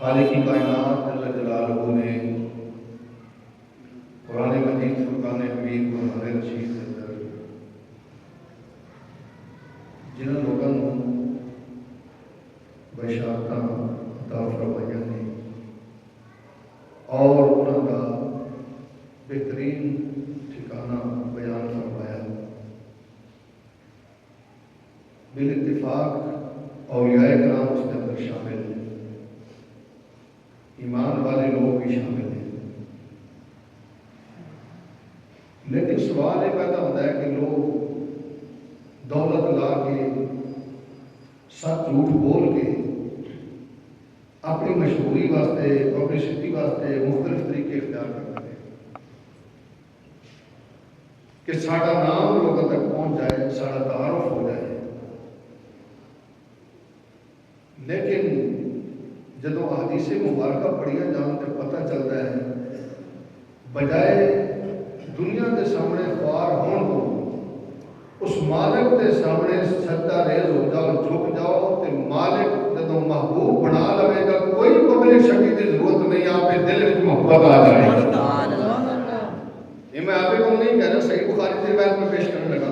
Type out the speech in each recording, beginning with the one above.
خالق کائنات جل جلالہ نے قرآن مجید فرقان حمید کو ہمارے رشید کے اندر جنہوں لوگوں بشارتاں عطا فرمائیاں نے اور انہوں کا بہترین ٹھکانہ بیان فرمایا، بالاتفاق اولیاء کرام اس کے اندر شامل ہیں، ایمان والے لوگ بھی شامل ہیں۔ لیکن سوال یہ پیدا ہوتا ہے کہ لوگ دولت لا کے سچ جھوٹ بول کے اپنی مشہوری واسطے پبلسٹی واسطے مختلف طریقے اختیار کرتے ہیں کہ ساڈا نام لوگوں تک پہنچ جائے، ساڈا تعارف ہو جائے۔ لیکن جدو حدیث مبارکہ پڑھیا جان تے پتہ چلتا ہے بجائے دنیا کے سامنے خوار ہون کو اس مالک کے سامنے سجدہ ریز ہو جاؤ، جھک جاؤ تے مالک جدو محبوب بنا لے گا، کوئی پبلک شکل کی ضرورت نہیں، آپ کے دل میں محبت آ جائے گی۔ یہ میں آپ کو نہیں کہہ رہا، صحیح بخاری سے روایت میں پیش کرنے لگا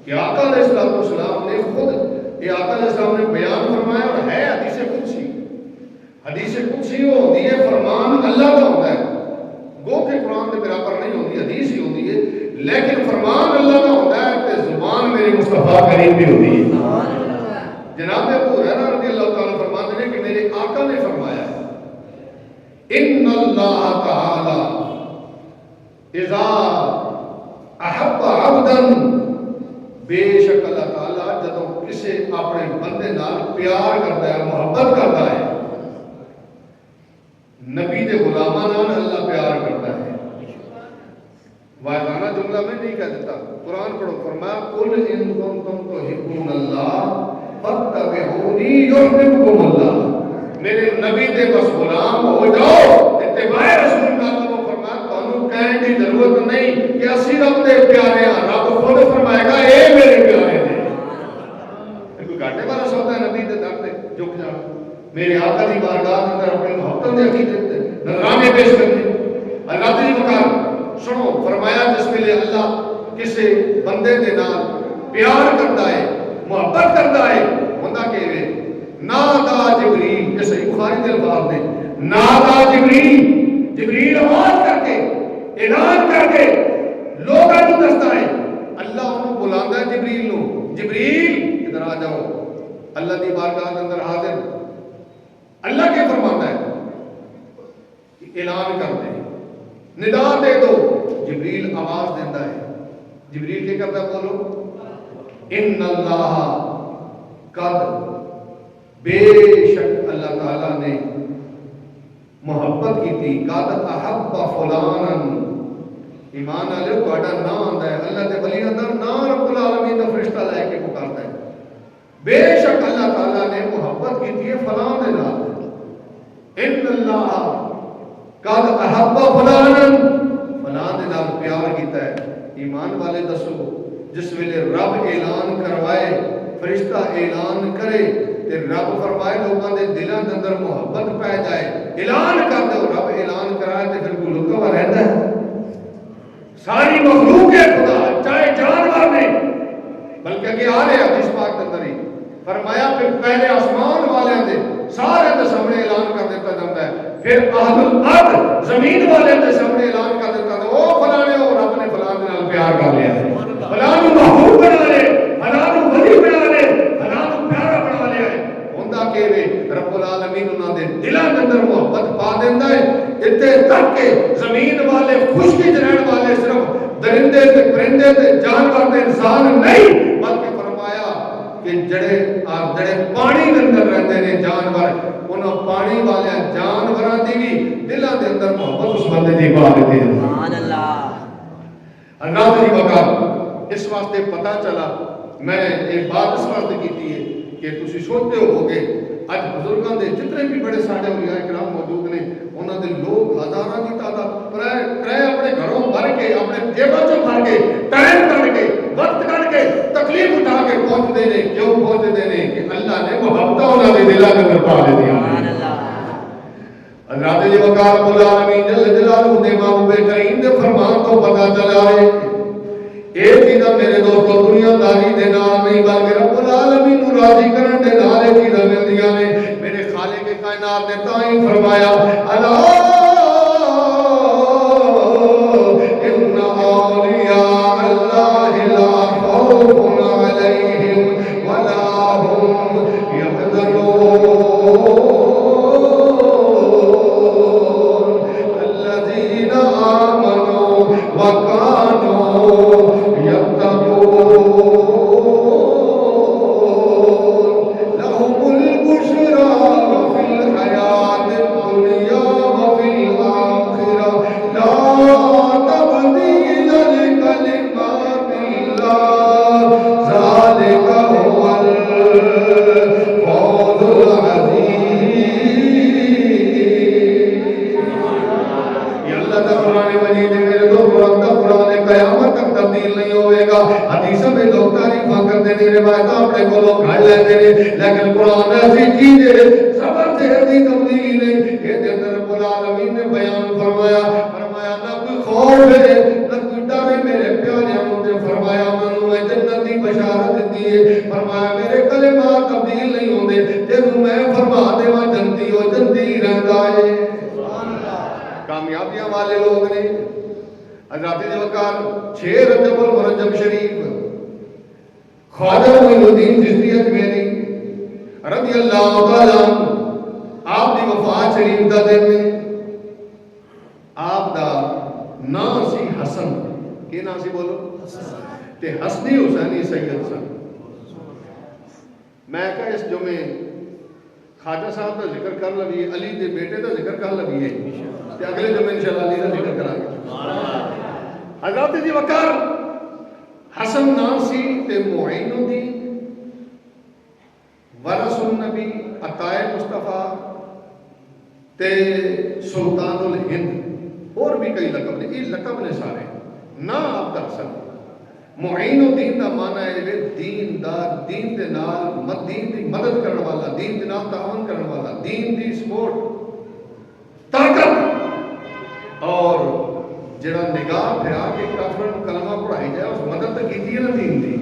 کہ آقا علیہ السلام نے خود یہ آقا علیہ السلام نے بیان فرمایا اور ہے حدیث قدسی۔ حدیث قدسی وہ ہوتی ہے فرمان اللہ کا ہوتا ہے، گو کہ قرآن کے برابر نہیں ہوتی، حدیث ہی ہوتی ہے، لیکن فرمان اللہ کا ہوتا ہے کہ زبان میرے مصطفیٰ کریم بھی ہوتی ہے۔ جناب ابو ہریرہ رضی اللہ تعالیٰ فرماتے ہیں کہ میرے آقا نے فرمایا ان اللہ تعالی اذا احب عبدا، بے شک اللہ تعالیٰ جدو کسے اپنے بندے نال پیار کرتا ہے، محبت کرتا ہے، نبی دے غلاماں نال اللہ پیار کرتا ہے۔ واضحانہ جملہ میں نہیں کہہ دیتا، قرآن پڑھو، فرمایا قل ان کنتم تحبون اللہ فاتبعونی یحببکم اللہ، میرے نبی دے بس غلام ہو جاؤ، اتباع رسول کا وہ فرمایا تانوں کہنے کی ضرورت نہیں کہ اسی رب دے پیارے ہیں، رب خود فرمائے گا اے میرے پیارے ہیں۔ کوئی گھاٹے والا سودا ہے نبی دے در تے جھک جا، میرے آقا دی بارگاہ کے اندر اپنی محبت دے عقیدے تے نذرانے پیش کرنے۔ اللہ دی مکار سنو، فرمایا جس ویلے اللہ کسی بندے دے نال پیار کرتا ہے، محبت کرتا ہے، ہوندا کہ وے نادا جبریل، یہ صحیح بخاری دے الفاظ نے، نادا جبریل، جبریل آواز کر کے اعلان کر کے لوگوں کو دستا ہے، اللہ انہوں بلاندا ہے جبریل نو، جبریل ادھر آ جاؤ، اللہ دی بارگاہ کے اندر حاضر۔ اللہ کیا فرماتا ہے؟ اعلان کر دے، ندا دے دو، جبریل آواز دیتا ہے، جبریل کیا کرتا ہے؟ بولو ان اللہ قد، بے شک اللہ تعالیٰ نے محبت کی تھی، قد احب فلانا، ایمان آلے تہاڈا نام آندا ہے، اللہ دے ولی اندر نام رب العالمین دا فرشتہ لے کے پکارتا ہے، بے شک اللہ تعالیٰ نے محبت کی تھی فلاں دے نال، ان اللہ قد احب فلانا، فلاں دے نال پیار کیتا ہے۔ ایمان والے دسو جس ویلے رب اعلان کروائے، فرشتہ اعلان کرے تے رب فرمائے لوگوں دے دلاں دے اندر محبت پہ جائے، اعلان کر دو، رب اعلان کرائے تے پھر کوئی لکا ہوا رہتا ہے؟ ساری مخلوق ہے خدا، چاہے جانور نے، بلکہ کہ آ رہے حدیث پاک کے اندر ہی فرمایا پھر پہلے آسمان والے دے سارے دے سامنے اعلان کر دیتا جاتا ہے، پھر اہل الارض زمین والے دے سامنے اعلان کر دیتا ہے، او فلانے او رب نے فلاں دے نال پیار کر لیا، فلاں نو محبوب بنا لے، فلاں نو ولی بنا لے، فلاں نو پیارا بنا لیا ہے۔ ہوندا کہ رب العالمین انہاں دے دلاں دے اندر محبت پا دیندا ہے، اتنے تک کہ زمین والے خشکی رہن والے صرف درندے تے پرندے تے جانور تے انسان نہیں، بلکہ فرمایا کہ جڑے پانی دے اندر رہتے ہیں جانور، انہاں پانی والے جانوراں دی بھی دلاں دے اندر محبت اس بندے دی پا دیتے ہیں۔ سبحان اللہ۔ اللہ دی وقت اس واسطے پتہ چلا، میں ایک بات اس واسطے کیتی ہے کہ تسی سوچتے ہو گے اج بزرگاں دے جتنے بھی بڑے ساڈے اولیاء کرام موجود نے، انہاں دے لوگ ہزاراں دی تعداد کرائے اپنے گھروں بھر کے، اپنے جیباں چوں بھر کے، ٹائم کر کے، وقت کر کے، تکلیف اٹھا کے پہنچتے ہیں۔ کیوں پہنچتے ہیں؟ کہ اللہ نے محبت انہاں دے دلاں دے اندر پا دتی ہے۔ حضرات جی وقار رب العالمین جل جلالہ دے محبوب کریم دے فرمان تو پتہ چلا ہے اے چیزاں میرے دوستو دنیا داری دے نال نہیں بلکہ رب العالمین نو راضی کرن دے نال اے چیزاں ملدیاں نے میرے خالق کائنات نے تائیں فرمایا الا ان اولیاء اللہ لا خوف علیہم ولا هم يحزنون الذين آمنوا وكانوا لیکن قرآن ایسی چیز ہے صبر سے ایسی تبدیل ہے کہ اندر رب العالمین نے بیان فرمایا نہ کوئی خوف ہے نہ کوئی ڈر ہے میرے پیارے نے فرمایا منو جنت کی بشارت دی ہے فرمایا میرے کلمات تبدیل نہیں ہوندے جدوں میں فرما دیواں جنتی ہو جنتی رہندا ہے سبحان اللہ کامیابیاں والے لوگ نے حضرت جی وقار 6 رجب المرجب شریف خواجہ معین الدین چشتی اجمیری رضی اللہ تعالیٰ آپ دی وفات شریف دا دن میں آپ دا نام سی حسن کی نام سی بولو تے حسنی حسینی سید سن میں کہا اس جمعے خواجہ صاحب دا ذکر کر لگیے علی دے بیٹے دا ذکر کر لگیے تے اگلے جمعے انشاءاللہ علی دا ذکر کرا گے حضرت جی وقار حسن ناسی تے معین الدین ورث النبی عطائے مصطفیٰ تے سلطان الہند اور بھی کئی لقب نے یہ لقب نے سارے نہ آپ دا حسن معین الدین دا معنی ہے دین دار دین دے نال دین دی مدد کرنے والا دین دے نال تعاون کرنے والا دین دی سپورٹ طاقت اور جڑا نگاہ پھرا کے کافرن کلمہ پڑھائی جائے اس مدد تو کیتی ہے نا دین دی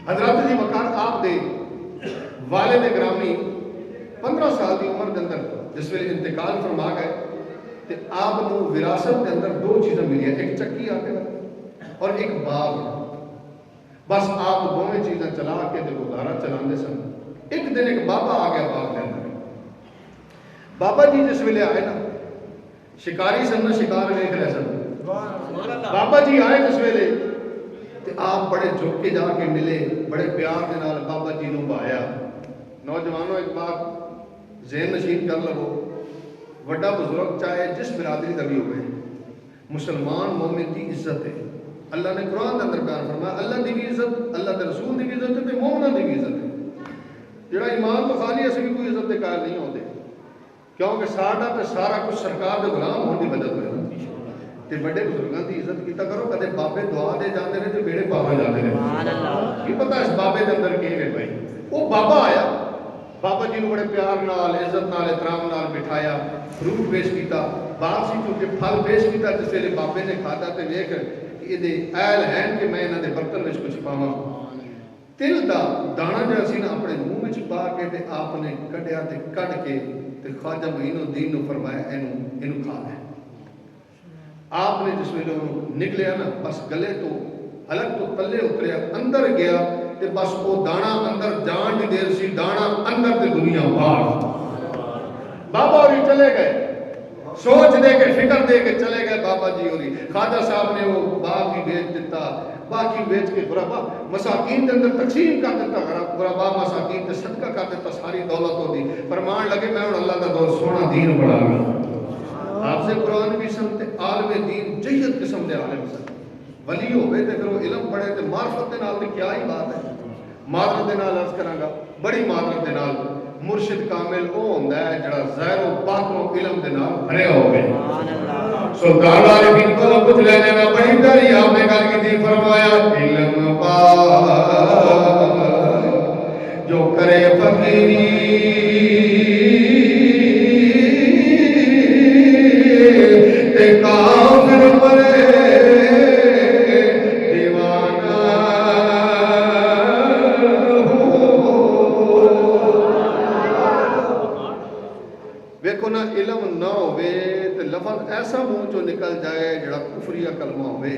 حضرات جی وقار آپ دے والد گرامی 15 سال دی عمر دے اندر جس ویلے انتقال فرما گئے تے آپ نو وراثت دے اندر 2 چیزیں ملی ہیں ایک چکی آتے اور ایک باغ بس آپ دونوں چیزیں چلا کے تے گزارا چلاندے سن ایک دن ایک بابا آ گیا باغ دے اندر بابا جی جس ویلے آئے نا شکاری سن نہ شکار ویکھ رہے سن بابا جی آئے جس ویلے تے آپ بڑے جھک کے جا کے ملے بڑے پیار دے نال بابا جی نو بایا نوجوانوں ایک بات ذہن نشین کر لو بڑا بزرگ چاہے جس برادری کا بھی ہوئے مسلمان مومن کی عزت ہے اللہ نے قرآن کے اندر بیان فرمایا اللہ دی بھی عزت اللہ کے رسول دی بھی عزت ہے تے مومناں دی بھی عزت ہے جڑا ایمان تو خالی اسی بھی کوئی عزت دے قائل نہیں ہوندے کیونکہ ساڈا تے سارا کچھ سرکار دے غلام ہونے کی وجہ سے تے بڑے بزرگاں دی عزت کیتا کرو کدے بابے دعا دے جاندے نے تے بیڑے پاوے جاندے نے سبحان اللہ کی پتہ اس بابے دے اندر کی ہے بھائی وہ بابا آیا بابا جی نے بڑے پیار نال عزت نال احترام نال بٹھایا فروٹ پیش کیتا باپ سی چونکہ پھل پیش کیتا جس ویلے بابے نے کھادا تے ویکھ کہ یہ دے اہل ہیں کہ میں انہاں دے برتن وچ کچھ پاواں تل دا دانا جڑا سی نا اپنے منہ وچ پا کے تے آپ نے کڈیا تے کڈ کے تے خواجہ معین الدین نو فرمایا اینو کھا لے آپ نے جس ویلے نکلیا نا بس گلے تو الگ تو تلے اتریا اندر گیا تے بس وہ دانا اندر جان دی دیر سی دانا اندر تے دنیا باہر بابا اور چلے گئے سوچ دے کے فکر دے کے چلے گئے بابا جی اور خواجہ صاحب نے وہ باغ ہی بیچ دیتا باقی بیچ کے غربا مساکین کے اندر تقسیم کر دیتا غربا مساکین تے صدقہ کر دیتا ساری دولت ہو دی فرمان لگے میں اور اللہ کا دور سونا دین بڑھا گا آپ سے قرآن بھی سنتے عالم دین جہد قسم دے عالم سن ولی ہوئے تے پھر وہ علم پڑھے تے معرفت دے نال تے کیا ہی بات ہے معرفت دے نال عرض کراں گا بڑی معرفت دے نال مرشد کامل او ہوندا ہے جڑا ظاہر و باطن و علم دے نال بھریا ہوے سبحان اللہ سلطان عارفین کو کچھ لینے میں بڑی پیاری آپ نے گل کی فرمایا علم پا جو کرے فقیری ویکھو نا علم نہ ہوئے تو لفظ ایسا منہ چو نکل جائے جڑا کفریہ کلمہ ہوئے.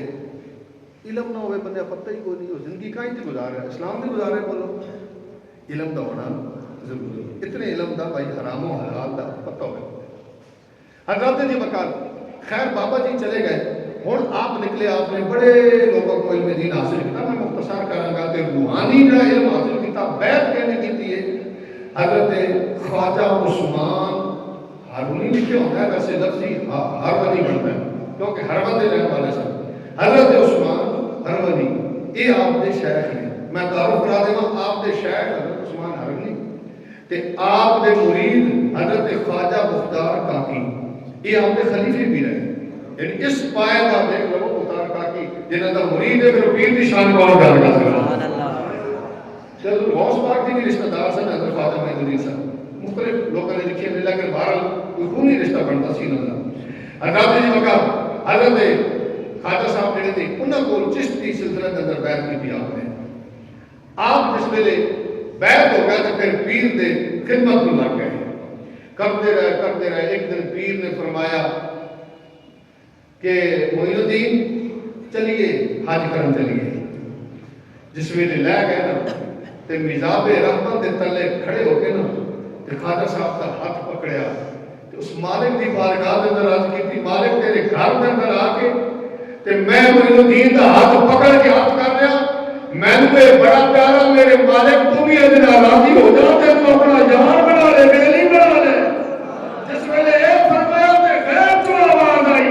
علم نہ ہوئے بندے پتہ ہی کوئی نہیں ہو زندگی کہیں تے گزارا ہے اسلام بھی گزارے بولو. علم دا ہونا ضروری ہے. اتنے علم دا بھائی حرام و حلال دا پتہ ہوئے. حضرت جی وقال خیر بابا جی چلے گئے. ہوں آپ نکلے آپ نے بڑے لوگوں کو علم دین حاصل کیا. میں مختصر کروں گا کہ روحانی جڑا علم حاصل کیا بیعت کہنے کی ہے حضرت خواجہ عثمان ہارونی لکھے ہوتا ہے ویسے لفظی ہارونی بنتا ہے کیونکہ ہرون دے رہنے والے سن. حضرت عثمان ہرونی یہ آپ دے شیخ نے. میں تعارف کرا دوں آپ دے شیخ حضرت عثمان ہرونی تے آپ دے مرید حضرت خواجہ مختار کاکی یہ آپ دے خلیفے بھی رہے. یعنی اس پائے کا دیکھ لو مختار کاکی جنہاں دا مرید ہے پھر پیر کی شان کون گل کر سکتا. چلو غوث پاک کی رشتہ دار سن حضرت خواجہ معین الدین صاحب مختلف لوگوں نے لکھے ہیں لیکن بہرحال کوئی خونی رشتہ بنتا سی نہ. حضرت جی مکہ حضرت خواجہ صاحب جڑے تھے انہاں کول چشتی سلسلے کے اندر بیعت کی تھی آپ نے. آپ جس ویلے بیعت ہو گیا تو پھر پیر دے خدمت میں لگ گئے. کرتے رہے ایک دن پیر نے فرمایا کہ معین الدین چلیے حج کرن چلیے. جس ویلے لے گئے نا تے میزاب رحمت دے تلے کھڑے ہو کے نا تے خواجہ صاحب کا ہاتھ پکڑیا تے اس مالک دی بارگاہ دے اندر عرض کی مالک تیرے گھر دے اندر آ کے تے میں معین الدین دا ہاتھ پکڑ کے ہاتھ کر رہا میں نے بڑا پیارا میرے مالک تو بھی ادنا راضی ہو جا تے تو اپنا یار بنا لے بیلی بنا لے. جس ویلے اے فرمایا تے غیب تو آواز آئی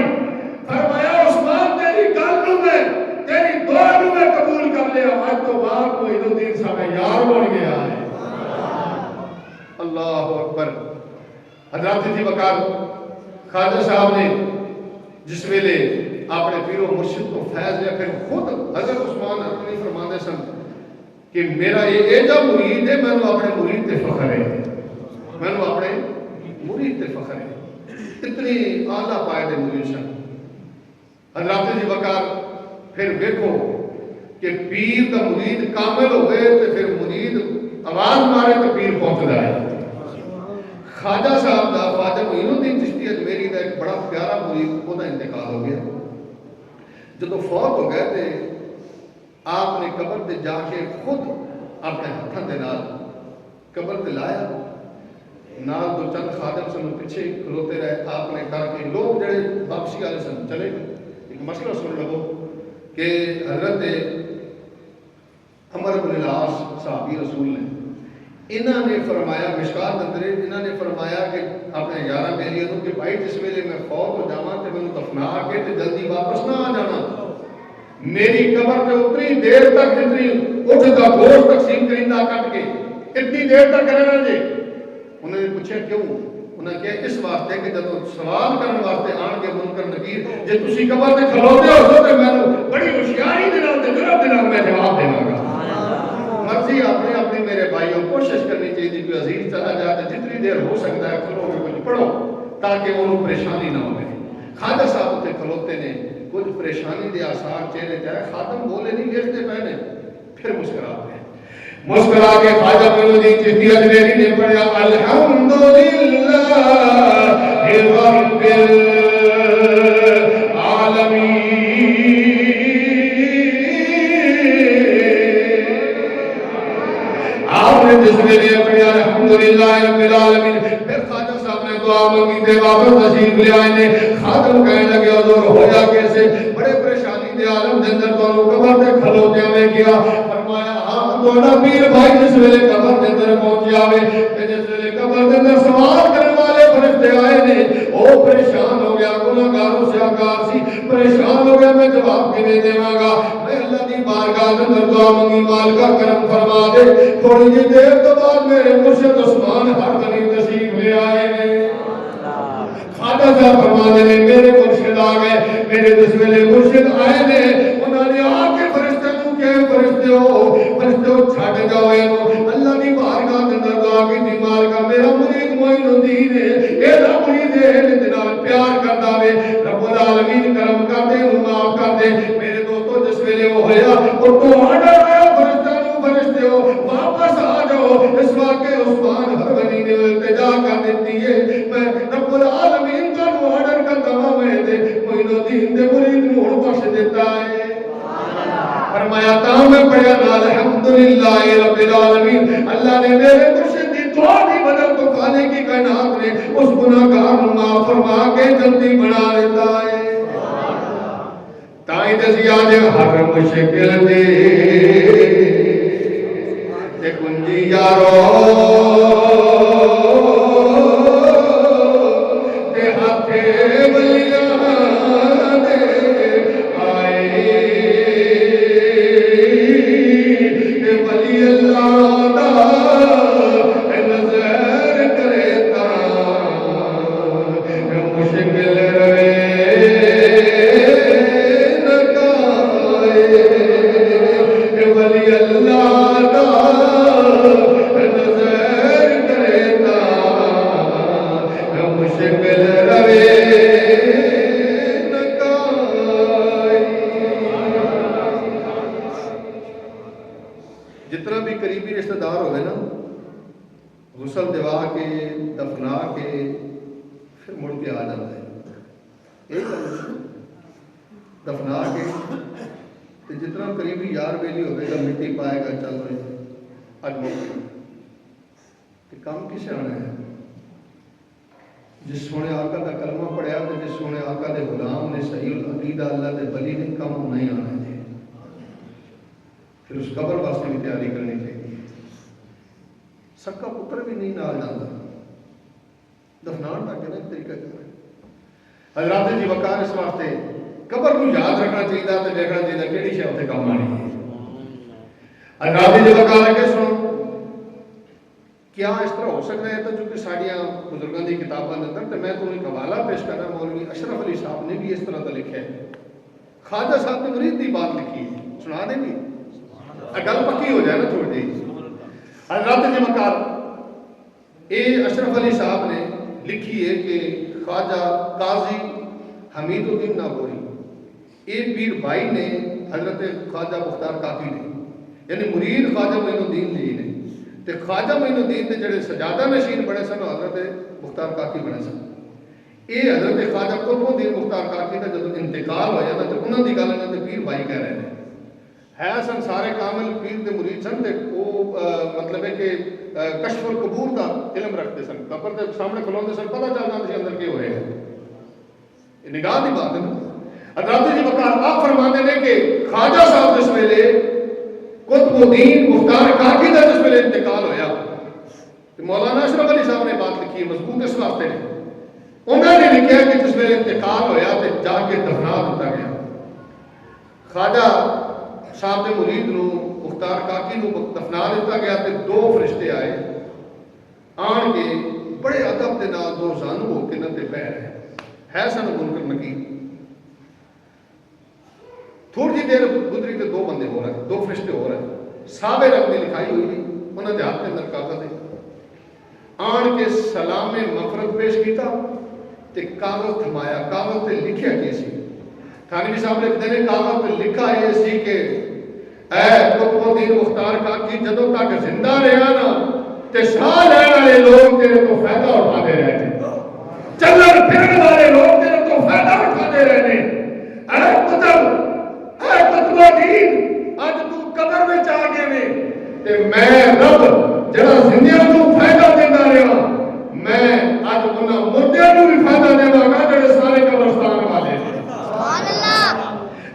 فرمایا عثمان تیری گل نو میں تیری دعا نو میں قبول کر لیا. آج تو بعد معین الدین صاحب یار بن گیا ہے. اللہ اکبر. حضرت جی وقار خواجہ صاحب نے جس ویلے اپنے پیر و مرشد کو فیض لیا پھر خود حضرت عثمان اپنی فرماندے سن کہ میرا یہ ایجا مرید ہے میں نے اپنے مرید تے فخر ہے. میں نے اپنے مرید تے فخر ہے. اتنی اعلیٰ پائے دے مرید سن. حضرت جی وقار پھر دیکھو کہ پیر کا مرید کامل ہو گئے تو پھر مرید آواز مارے تو پیر پہنچ رہا ہے. خواجہ صاحب دا خواجہ معین الدین چشتی اجمیری دا ایک بڑا پیارا مرید وہ دا انتقال ہو گیا. جب فوت ہو گئے تھے آپ نے قبر تے جا کے خود اپنے ہاتھوں دے نال قبر تے لایا نال دو چند خادم سن پیچھے کھلوتے رہے. آپ نے کہا کہ لوگ جڑے واپسی والے سن چلے گئے. ایک مسئلہ سن لو کہ حضرت عمر بن العاص صحابی رسول نے انہوں نے فرمایا مشکات اندر انہوں نے فرمایا کہ اپنے یارہ بیلیوں کو کہ بھائی جس ویلے میں فوت ہو جاواں تے میں دفنا کے تے جلدی واپس نہ آ جانا. میری قبر تے اتنی دیر تک جتنی اٹھتا گوشت تقسیم کریندا کٹ کے اتنی دیر تک رہنا جی. انہوں نے پوچھا کیوں؟ انہوں نے کہا اس واسطے کہ جب سوال کرنے واسطے آن کے منکر نکیر جے تسی قبر تے کھلوتے ہو تے میں بڑی ہوشیاری دے نال تے جرأت دے نال میں جواب دیواں گا. مرضی اپنے اپنی میرے بھائیوں کوشش کرنی چاہیے کوئی عزیز چلا جائے تو جتنی دیر ہو سکتا ہے کھلو کے کچھ پڑھو تاکہ انہوں پریشانی نہ ہو. خواجہ صاحب اتنے کھلوتے نے کچھ پریشانی دے آثار چہرے چاہے خاتم بولے نہیں لکھتے پہنے پھر مسکراتے ہیں. مسکرا کے خواجہ معین الدین چشتی اجمیری نے پڑھا الحمدللہ رب العالمین. آپ نے جس میں نے پڑھا الحمدللہ رب العالمین پھر خواجہ صاحب نے دعا مانگی تے واپس تشریف لے آئے نے. خادم کہنے لگے حضور ہویا کیسے بڑے پریشانی دے عالم دے اندر تو قبر تے کھلوتے میں کیا. فرمایا ہاں تھوڑا پیر بھائی جس ویلے قبر دے اندر پہنچ جاوے تے جس ویلے قبر دے اندر سوال کرنے والے فرشتے آئے نے او پریشان ہو گیا گناہگاروں سے آگار سی پریشان ہو گیا میں جواب کیویں دیواں گا. میں اللہ دی بارگاہ دے اندر دعا مانگی مالکا کرم فرما دے. تھوڑی جی دیر تو بعد میرے مرشد عثمان ہر غنی تشریف لے آئے نے. خواجہ صاحب فرماتے ہیں میرے مرشد آ گئے. میرے جس ویلے مرشد آئے نے انہوں نے آ کے فرشتے کو کہ فرشتے ہو چھٹ جاؤ اللہ دی بارگاہ کے اندر دعا کی دی مالکا میرا مرید معین الدین ہے اے مرید ہے جناب پیار کرتا وے رب العالمین کرم کر دے معاف کر دے. میرے دوستو جس ویلے وہ ہویا اور تو آڈر آیا فرشتے جاؤ، واپس آ جاؤ۔ اس واقعے عثمان ہرونی نے التجا کر دیتی ہے، میں رب العالمین کا آرڈر کرتا ہوں، میں دے معین الدین دے مرید نو ہن بخش دیتا ہے۔ فرمایا تا میں پڑھیا الحمدللہ رب العالمین، اللہ نے میرے مرشد کی دعا کی وجہ تو خالق کی کائنات نے اس گناہگار کو معاف فرما کے جنتی بنا دیتا ہے۔ تائیں دسی آج ہر مشکل دے تے کنجی یارو تے ہاتھے ولیاں دے آئے تے ولی اللہ دا نظر کرے تا مشکل رہے جتنا بھی قریبی رشتہ دار ہوئے نا، غسل دوا کے دفنا کے پھر مڑ کے آ جاتا ہے، یہی دفنا کے جتنا قریبی یار بیلی ہوئے گا مٹی پائے گا، چل رہے اج موقع کہ کام کسے آنا ہے؟ جس سونے آقا دا کلمہ پڑھیا تو جس سونے آقا دے غلام نے صحیح العقیدہ اللہ دے ولی نے کم نہیں آنا ہے، پھر اس قبر واسطے بھی تیاری کرنی چاہیے۔ سکا پتر بھی نہیں نال جاتا، دفنان تک نا طریقہ کر حضرات جی وقار اس واسطے قبر کو یاد رکھنا چاہیے تو دیکھنا چاہیے کہڑی شے اتنے کام آنی ہے۔ حضرات جی وقار کے سنو، کیا اس طرح ہو سکتا ہے؟ تو چونکہ ساڑیاں بزرگوں کی کتابوں کے اندر تو میں تمہیں ایک حوالہ پیش کر رہا ہوں، مولوی اشرف علی صاحب نے بھی اس طرح کا لکھا ہے، خواجہ صاحب نے مرید کی بات لکھی ہے، سنا دیں گے گل پکی ہو جائے نا تھوڑی جی۔ حضرات جی وقار یہ اشرف علی صاحب نے لکھی ہے کہ خواجہ قاضی حمید الدین ناگوری یہ پیر بھائی نے حضرت خواجہ مختار کاکی نے یعنی مرید خواجہ معین الدین جی نے تے خواجہ معین الدین دے جڑے سجادہ نشین بنے سن حضرت مختار کاکی بنے سن۔ یہ حضرت خواجہ قطب الدین مختار کاکی کا جب انتقال ہوا تو انہوں کی گل انہوں نے پیر بھائی کہہ رہے ہیں ہے سن سارے کامل پیر دے مرید سن تے وہ مطلب ہے کہ کشف القبور دا علم رکھتے سن، قبر دے سامنے کھلوندے سن، پتہ چل جاندا سی اندر کی ہوئے یہ نگاہ دی بات ہے نا۔ حضرات جی وقار آپ فرماتے ہیں کہ خواجہ صاحب جس ویلے قطب الدین مختار کاکی دا جس ویلے انتقال ہویا تو مولانا اشرف علی صاحب نے بات لکھی ہے مضبوط اس واسطے نے، انہوں نے لکھا کہ جس ویلے انتقال ہویا تو جا کے دفنا دیتا گیا۔ خواجہ صاحب دے مرید نو مختار کاکی نو دفنا دیتا گیا تے دو فرشتے آئے آن کے بڑے ادب دے نال دو زانو ہو کے نتے پہ رہے ہے سن منکر نکیر۔ تھوڑی جی دیر گزری تے دو بندے ہو رہے، دو فرشتے ہو رہے، صحابہ رب نے لکھائی ہوئی تھی، انہوں نے ہاتھ کے اندر کاغذ ہے آن کے سلام مغفرت پیش کیتا تے کاغذ تھمایا، کاغذ تے لکھیا کی سی تھانوی صاحب لکھتے ہیں کاغذ تے لکھا ہے سی کہ اے قطب الدین مختار کاکی جدوں تک زندہ رہا نا تے ساہ لینے والے لوگ تیرے تو فائدہ اٹھاتے رہنے، چلن پھرن والے لوگ تیرے تو فائدہ اٹھاتے رہنے۔ اے قطب الدین اج تو قبر میں آ گئے میں تے میں رب جڑا زندیاں تو فائدہ دینا رہا میں اج انہاں مردیاں نوں بھی فائدہ دیواں گا جڑے سارے قبرستان والے نے۔ سبحان اللہ۔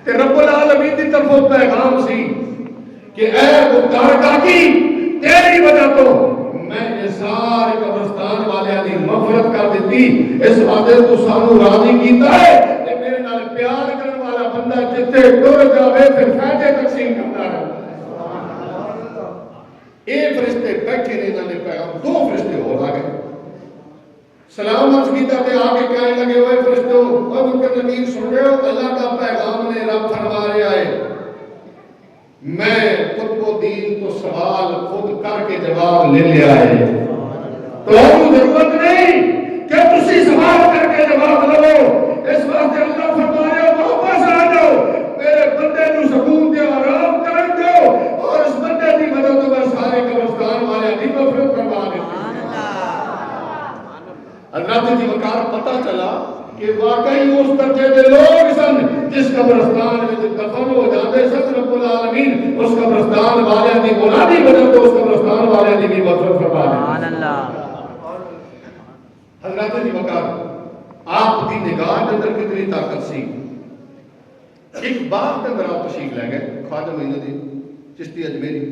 تے رب العالمین دی طرفوں پیغام سی کہ اے مختار کاکی تیری وجہ تو میں یہ سارے قبرستان والے دی مغفرت کر دیتی، اس واسطے تو سانو راضی کیتا ہے تے میرے نال پیار کرن والا بندہ جتے ٹر جاوے پھر فائدے تقسیم کرتا رہے۔ یہ فرشتے بیٹھے نے انہوں نے پیغام دو فرشتے ہو آ گئے سلام عرض کیتا تے آ کے کہنے لگے ہوئے فرشتوں اور منکر نکیر سن رہے ہو اللہ کا پیغام نے رب فرما رہا ہے میں قطب الدین تو سوال خود کر کے جواب لے لیا ہے تو ضرورت نہیں کہ تسی سوال کر کے جواب لو، اس واسطے اللہ فرما رہے ہو واپس آ جاؤ میرے بندے نو سکون دے آرام کرن دو اور اس بندے دی مدد تو بس حضرت جی وقار پتہ چلا کہ واقعی اس درجے دے لوگ سن جس قبرستان میں دفن ہو جاتے سن رب العالمین اس قبرستان والے دی منادی بدل تو اس قبرستان والے دی بھی مغفرت فرما دے سبحان اللہ۔ حضرت جی وقار آپ کی نگاہ کے اندر کتنی طاقت سی، ایک باغ کے اندر آپ تشریف لے گئے، خواجہ معین الدین چشتی اجمیری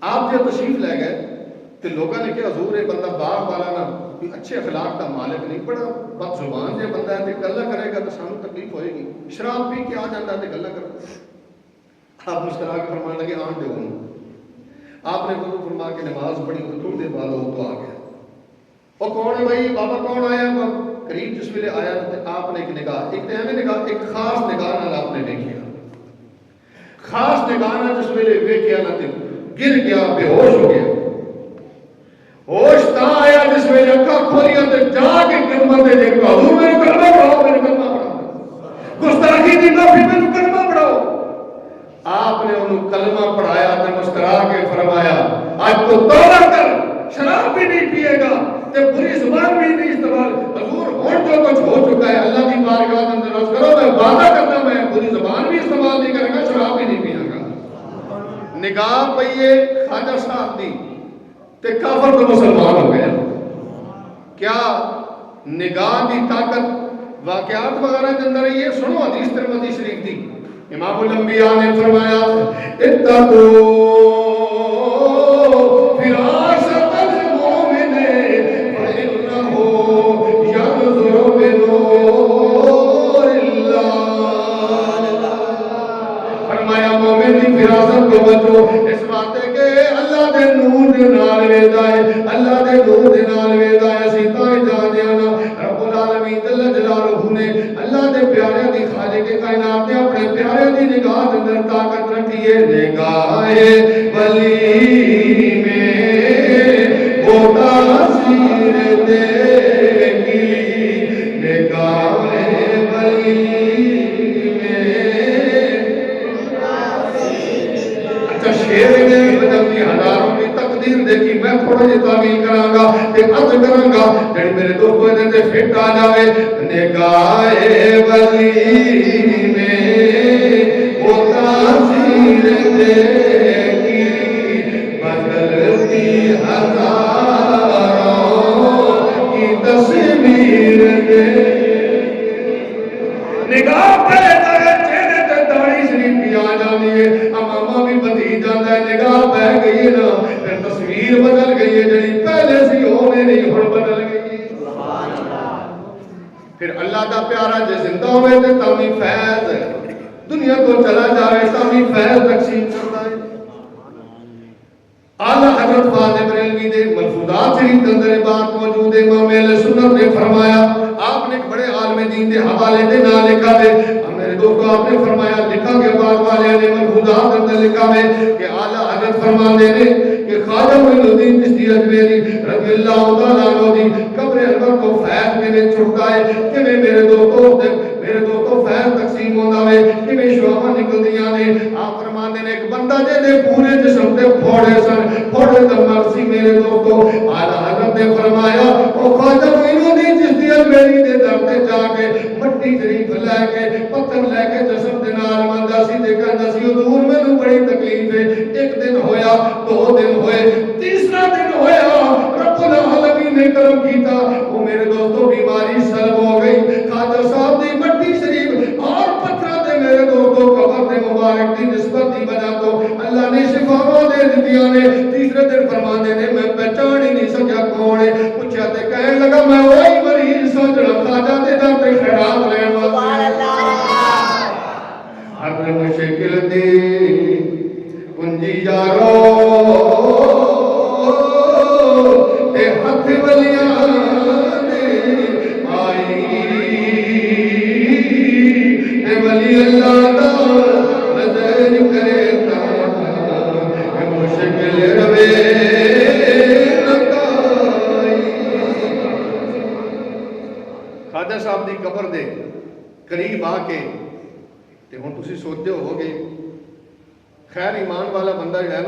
آپ جب تشریف لے گئے تو لوگوں نے کیا حضور یہ بندہ باغ والا نہ کوئی اچھے اخلاق کا مالک نہیں، بڑا بد زبان جو بندہ ہے تو گلا کرے گا تو سانو تکلیف ہوئے گی، شراب پی کے آ جاتا ہے تو گلا کرتا۔ آپ مسکرا کے فرمانے لگے آن دے ہوں۔ آپ نے وضو فرما کے نماز پڑھی تو تھوڑی دیر بعد وہ تو آ گیا۔ وہ کون ہے بھائی بابا کون آیا؟ قریب جس ویلے آیا تو آپ نے ایک نگاہ ایک ایویں نگاہ ایک خاص نگاہ نال آپ نے دیکھیا، خاص نگاہ نال جس ویلے ویکھیا نہ تے گر گیا، بے ہوش ہو گیا۔ ہوش تا آیا جس ویلے اکھاں کھولیاں تے جا کے کلمہ دے دیکھا حضور میرے کلمہ پڑھاؤ، میرے کلمہ پڑھاؤ، گستاخی دی معافی میرے کلمہ پڑھاؤ۔ آپ نے انہوں کلمہ پڑھایا تے مسکرا کے فرمایا آج تو توبہ کر، شراب بھی نہیں پیے گا تے بری زبان بھی نہیں استعمال۔ حضور ہون جو کچھ ہو چکا ہے اللہ کی بارگاہ میں اندر عرض کرو میں وعدہ کرتا میں بری زبان بھی استعمال نہیں کرے گا، شراب بھی نہیں پیے گا۔ نگاہ پئیے خواجہ صاحب دی تے کافر تو مسلمان ہو گیا۔ کیا نگاہ دی طاقت واقعات وغیرہ کے اندر یہ سنو حدیث ترمذی شریف دی، امام الانبیاء نے فرمایا اتقوا فراست المؤمن فإنه ينظر بنور اللہ۔ فرمایا مومن دی فراست کو بچو، اس بات ہے کہ اللہ دے نور دے نال ویدا ہے، اللہ دے نور دے نال ویدا ہے۔ اسی تاں جان دینا رب العالمین جل جلالہ نے اللہ دے پیارے دی خالق کائنات نے اپنے پیارے دی نگاہ دے اندر طاقت رکھی ہے۔ نگاہ ولی میں وہ تاثیر دیکھی، نگاہ ولی شیر نے بدل کی ہزاروں کی تقدیر دیکھی۔ میں تھوڑا جی تعمیل کراں گا تے عرض کراں گا جڑی میرے دوستو دے تے فٹ آ جاوے۔ نگاہ ولی میں وہ تاثیر دیکھی، بدلتی ہزاروں کی تصویر دیکھی۔ نگاہ پہ چہرے تے داڑھی شریف بھی آ جاندی ہے، امامہ بھی بدی جاتا ہے، نگاہ پہ گئی ہے نا پھر تصویر بدل گئی ہے، جڑی پہلے سی ہونے نہیں ہن بدل گئی۔ پھر اللہ دا پیارا جے زندہ ہوئے تے تامی فیض دنیا کو چلا جاوے تامی فیض تقسیم کرتا ہے۔ اعلیٰ حضرت فاضل بریلوی دے ملفوظات شریف کے اندر بات موجود ہے۔ امام اہل سنت نے فرمایا، آپ نے ایک بڑے عالم دین دے حوالے دے نہ لکھا ہے، میرے دوستو آپ نے فرمایا لکھا کے بعد والے نے ملفوظات اندر لکھا ہے کہ اعلیٰ حضرت فرماتے ہیں کہ خواجہ معین الدین چشتی اجمیری رضی اللہ تعالیٰ عنہ دی قبر انور کو فیض کے میں چھڑتا ہے کہ میرے دوستو فیض تقسیم ہوتا ہے کہ میں شعبہ نکل دیا نے۔ آپ فرماتے ہیں ایک بندہ جے دے پورے جسم دے پھوڑے سن، پھوڑے دمر سی میرے دوستو۔ اعلیٰ حضرت نے فرمایا او خواجہ معین الدین چشتی اجمیری دے در تے جا کے مٹی شریف لے کے پتھر لے کے جسم دے نال مندا سی تے کہندا سی حضور مینوں بڑی تکلیف ہے۔ ایک دن ہویا، دو دن ہوئے، تیسرا دن ہویا، رب العالمین نے کرم کیتا، وہ میرے دوستو بیماری سلب ہو گئی۔ خواجہ صاحب دی مٹی شریف اور پتھر دے میرے دوستو قبر دے مبارک دی نسبت دی وجہ تو اللہ نے شفاواں دے دتیاں نے۔ تیسرے دن فرماندے نے میں پہچان ہی نہیں سکیا کون ہے، پوچھا تے کہنے لگا میں وہی مریض سا جڑا خواجہ دے در تے خیرات لین واسطے ہر مشکل دی کنجی یارو اے ہتھ ولیاں نے آئی، اے ولی اللہ دا نظر کرے تا اے مشکل روے نکائی۔ خواجہ صاحب دی قبر دے قریب آ کے تے ہن تسی سوچدے ہووگے خیر ایمان والا بندہ جڑا ہے نا